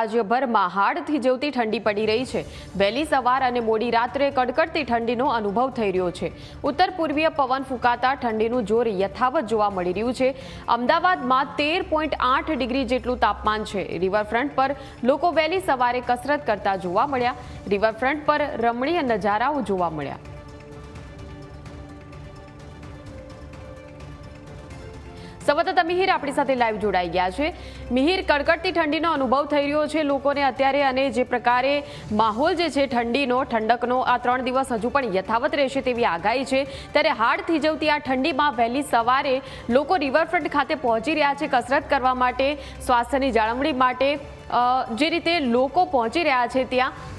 રાજ્યભરમાં હાડ થીજવતી ઠંડી પડી રહી છે। વહેલી સવાર અને મોડી રાત્રે કડકડતી ઠંડીનો અનુભવ થઈ રહ્યો છે। ઉત્તર પૂર્વીય પવન ફૂંકાતા ઠંડીનું જોર યથાવત જોવા મળી રહ્યું છે। અમદાવાદમાં 13.8 ડિગ્રી જેટલું તાપમાન છે। રિવરફ્રન્ટ પર લોકો વહેલી સવારે કસરત કરતા જોવા મળ્યા। રિવરફ્રન્ટ પર રમણીય નજારાઓ જોવા મળ્યા। સંવાદદાતા મિહિર આપણી સાથે લાઈવ જોડાઈ ગયા છે। મિહિર, કડકડતી ઠંડીનો અનુભવ થઈ રહ્યો છે લોકોને અત્યારે, અને જે પ્રકારે માહોલ જે છે ઠંડીનો, ઠંડકનો, આ 3 દિવસ હજુ પણ યથાવત રહેશે તેવી આગાહી છે। ત્યારે હાડ થીજવતી આ ઠંડીમાં વહેલી સવારે લોકો રિવરફ્રન્ટ ખાતે પહોંચી રહ્યા છે કસરત કરવા માટે, સ્વાસ્થ્યની જાળવણી માટે। જે રીતે લોકો પહોંચી રહ્યા છે ત્યાં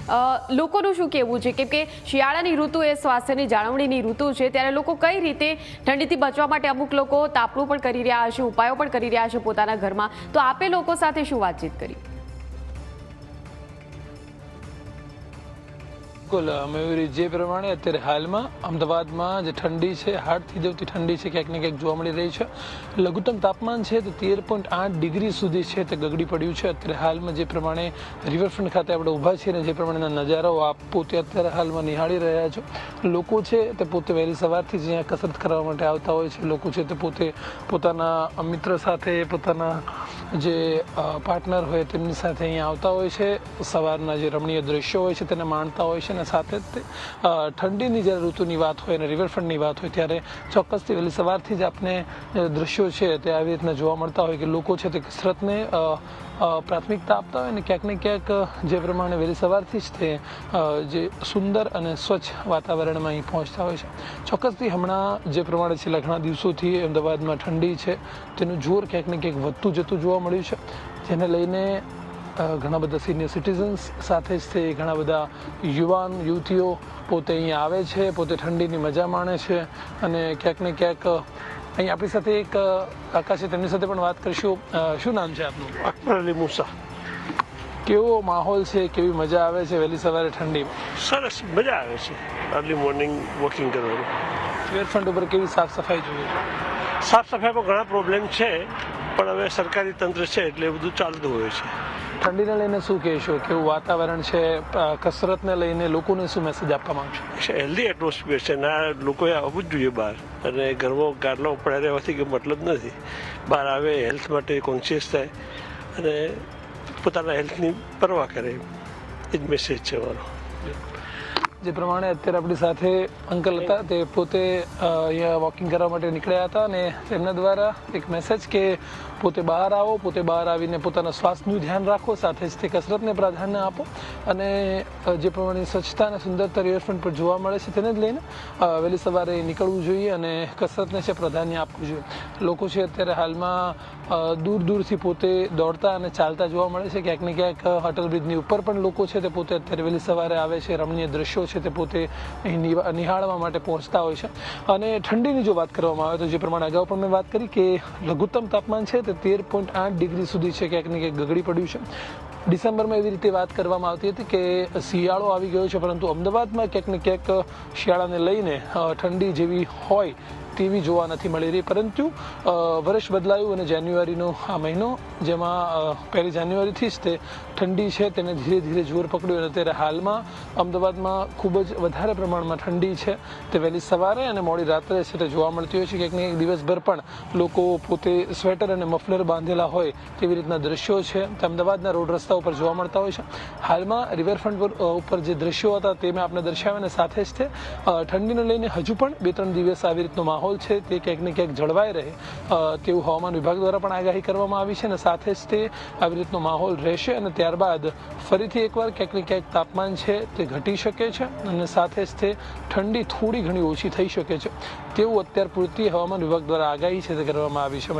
લોકોનું શું કહેવું છે? કેમ કે શિયાળાની ઋતુ એ સ્વાસ્થ્યની જાળવણીની ઋતુ છે, ત્યારે લોકો કઈ રીતે ઠંડીથી બચવા માટે, અમુક લોકો તાપણું પણ કરી રહ્યા હશે, ઉપાયો પણ કરી રહ્યા છે પોતાના ઘરમાં, તો આપે લોકો સાથે શું વાતચીત કરી? બિલકુલ મયુરી, જે પ્રમાણે અત્યારે હાલમાં અમદાવાદમાં જે ઠંડી છે, હાડ થીજવતી ઠંડી છે, ક્યાંક ને ક્યાંક જોવા મળી રહી છે। લઘુત્તમ તાપમાન છે તે 13.8 ડિગ્રી સુધી છે તે ગગડી પડ્યું છે। અત્યારે હાલમાં જે પ્રમાણે રિવરફ્રન્ટ ખાતે આપણે ઊભા છીએ ને જે પ્રમાણેના નજારાઓ આપ પોતે અત્યારે હાલમાં નિહાળી રહ્યા છો। લોકો છે તે પોતે વહેલી સવારથી જ અહીંયા કસરત કરવા માટે આવતા હોય છે। લોકો છે તે પોતે પોતાના મિત્ર સાથે, પોતાના જે પાર્ટનર હોય તેમની સાથે અહીંયા આવતા હોય છે। સવારના જે રમણીય દ્રશ્યો હોય છે તેને માણતા હોય છે, અને સાથે જ ઠંડીની જ્યારે ઋતુની વાત હોય અને રિવરફ્રન્ટની વાત હોય ત્યારે ચોક્કસથી વહેલી સવારથી જ આપણે દૃશ્યો છે તે આવી રીતના જોવા મળતા હોય કે લોકો છે તે કસરતને પ્રાથમિકતા આપતા હોય ને ક્યાંક ને ક્યાંક જે પ્રમાણે વહેલી સવારથી જ તે જે સુંદર અને સ્વચ્છ વાતાવરણમાં અહીં પહોંચતા હોય છે। ચોક્કસથી હમણાં જે પ્રમાણે છેલ્લા ઘણા દિવસોથી અમદાવાદમાં ઠંડી છે તેનું જોર ક્યાંક ને ક્યાંક વધતું જતું જોવા મળ્યું છે, જેને લઈને ઘણા બધા સિનિયર સિટીઝન્સ સાથે જ તે ઘણા બધા યુવાન યુવતીઓ પોતે અહીંયા આવે છે, પોતે ઠંડીની મજા માણે છે। અને ક્યાંક ને ક્યાંક અહીં આપણી સાથે એક કાકા છે, તેમની સાથે પણ વાત કરીશું। શું નામ છે આપનું? અકબર અલી મૂસા। કેવો માહોલ છે, કેવી મજા આવે છે વહેલી સવારે ઠંડીમાં? સરસ મજા આવે છે અર્લી મોર્નિંગ વોકિંગ કરવાનું। રિવરફ્રન્ટ ઉપર કેવી સાફ સફાઈ જોઈએ છે? સાફ સફાઈમાં ઘણા પ્રોબ્લેમ છે, પણ હવે સરકારી તંત્ર છે એટલે બધું ચાલતું હોય છે। ઠંડીને લઈને શું કહેશો? કેવું વાતાવરણ છે? કસરતને લઈને લોકોને શું મેસેજ આપવા માંગશો? હેલ્ધી એટમોસ્ફિયર છે ને લોકોએ આવવું જ જોઈએ બહાર, અને ઘરમાં ગાડલા પડ્યા રહેવાથી કે મતલબ નથી। બહાર આવે, હેલ્થ માટે કોન્શિયસ થાય અને પોતાના હેલ્થની પરવા કરે, એ જ મેસેજ છે મારો। જે પ્રમાણે અત્યારે આપણી સાથે અંકલ હતા, તે પોતે અહીંયા વોકિંગ કરવા માટે નીકળ્યા હતા, અને તેમના દ્વારા એક મેસેજ કે પોતે બહાર આવો, પોતે બહાર આવીને પોતાના સ્વાસ્થ્યનું ધ્યાન રાખો, સાથે જ તે કસરતને પ્રાધાન્ય આપો, અને જે પ્રમાણે સ્વચ્છતા અને સુંદરતા રિવરફ્રન્ટ પર જોવા મળે છે તેને જ લઈને વહેલી સવારે નીકળવું જોઈએ અને કસરતને છે પ્રાધાન્ય આપવું જોઈએ। લોકો છે અત્યારે હાલમાં દૂર દૂરથી પોતે દોડતા અને ચાલતા જોવા મળે છે। ક્યાંક ને ક્યાંક અટલ બ્રિજની ઉપર પણ લોકો છે તે પોતે અત્યારે વહેલી સવારે આવે છે, રમણીય દ્રશ્યો છે તે પોતે અહીં નિહાળવા માટે પહોંચતા હોય છે। અને ઠંડીની જો વાત કરવામાં આવે તો જે પ્રમાણે અગાઉ પણ મેં વાત કરી કે લઘુત્તમ તાપમાન છે તે 13.8 ડિગ્રી સુધી છે ક્યાંક ને ક્યાંક ગગડી પડ્યું છે। ડિસેમ્બરમાં એવી રીતે વાત કરવામાં આવતી હતી કે શિયાળો આવી ગયો છે, પરંતુ અમદાવાદમાં ક્યાંક ને ક્યાંક શિયાળાને લઈને ઠંડી જેવી હોય તેવી જોવા નથી મળી રહી, પરંતુ વર્ષ બદલાયું અને જાન્યુઆરીનો આ મહિનો, જેમાં 1 જાન્યુઆરીથી જ તે ઠંડી છે તેને ધીરે ધીરે જોર પકડ્યું, અને અત્યારે હાલમાં અમદાવાદમાં ખૂબ જ વધારે પ્રમાણમાં ઠંડી છે તે વહેલી સવારે અને મોડી રાત્રે છે તે જોવા મળતી હોય છે। ક્યાંક ને ક્યાંક દિવસભર પણ લોકો પોતે સ્વેટર અને મફલર બાંધેલા હોય તેવી રીતના દ્રશ્યો છે તે અમદાવાદના રોડ રસ્તા ઉપર જોવા મળતા હોય છે। હાલમાં રિવરફ્રન્ટ ઉપર જે દ્રશ્યો હતા તે મેં આપણે દર્શાવ્યા, અને સાથે જ તે ઠંડીને લઈને હજુ પણ 2-3 દિવસ આવી રીતનો માહોલ છે તે ક્યાંક ને ક્યાંક જળવાઈ રહે તેવું હવામાન વિભાગ દ્વારા પણ આગાહી કરવામાં આવી છે, અને સાથે જ તે આવી રીતનો માહોલ રહેશે, અને ત્યારબાદ ફરીથી એકવાર ક્યાંક ને ક્યાંક તાપમાન છે તે ઘટી શકે છે, અને સાથે જ તે ઠંડી થોડી ઘણી ઓછી થઈ શકે છે તેવું અત્યાર પૂરતી હવામાન વિભાગ દ્વારા આગાહી છે તે કરવામાં આવી છે।